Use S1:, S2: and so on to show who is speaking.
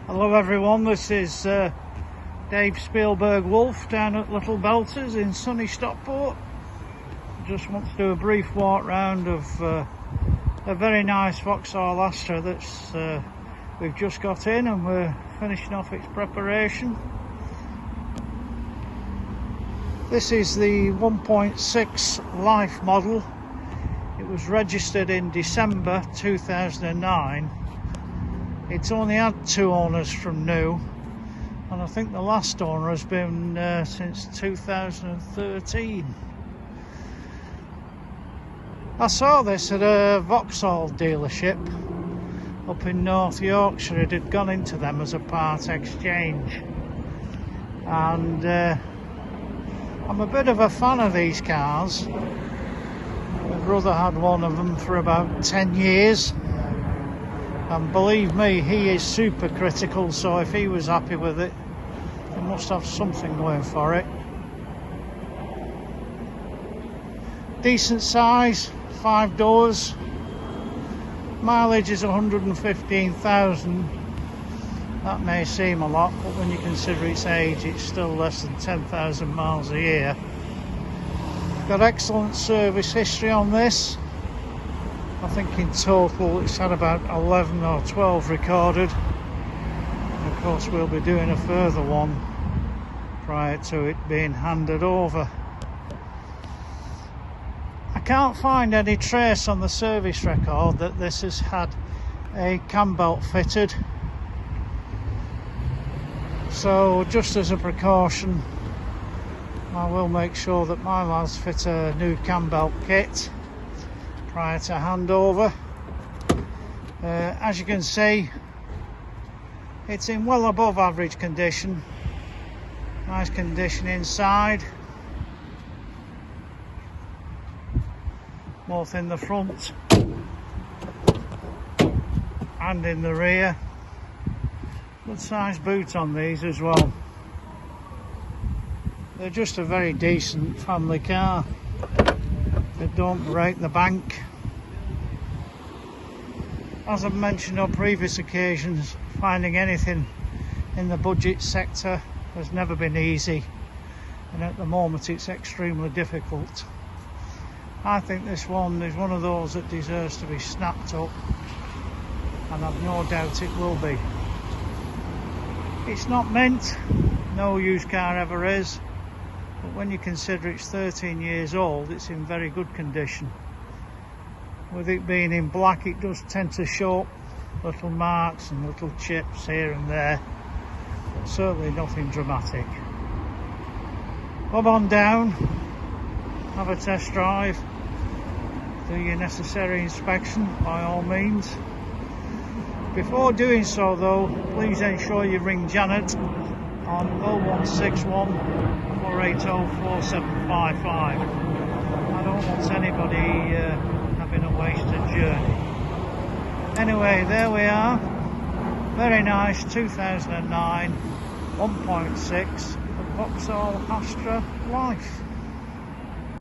S1: Hello everyone, this is Dave Spielberg Wolf down at Little Belters in sunny Stockport. Just want to do a brief walk round of a very nice Vauxhall Astra that's we've just got in, and we're finishing off its preparation. This is the 1.6 Life model. It was registered in December 2009. It's only had 2 owners from new, and I think the last owner has been since 2013. I saw this at a Vauxhall dealership up in North Yorkshire. It had gone into them as a part exchange, and I'm a bit of a fan of these cars. My brother had one of them for about 10 years. And believe me, he is super critical, so if he was happy with it, he must have something going for it. Decent size, 5 doors. Mileage is 115,000. That may seem a lot, but when you consider its age, it's still less than 10,000 miles a year. Got excellent service history on this. I think in total it's had about 11 or 12 recorded. And of course we'll be doing a further one prior to it being handed over. I can't find any trace on the service record that this has had a Cambelt fitted. So just as a precaution, I will make sure that my lads fit a new Cambelt kit prior to handover. As you can see, it's in well above average condition. Nice condition inside, both in the front and in the rear. Good sized boot on these as well. They're just a very decent family car. They don't break the bank. As I've mentioned on previous occasions, finding anything in the budget sector has never been easy, and at the moment it's extremely difficult. I think this one is one of those that deserves to be snapped up, and I've no doubt it will be. It's not mint, no used car ever is. But when you consider it's 13 years old, it's in very good condition. With it being in black, it does tend to show little marks and little chips here and there, but certainly nothing dramatic. Bob on down, have a test drive, do your necessary inspection by all means. Before doing so though, please ensure you ring Janet on 0161 480 4755. I don't want anybody having a wasted journey. Anyway, there we are. Very nice 2009 1.6 Vauxhall Astra Life.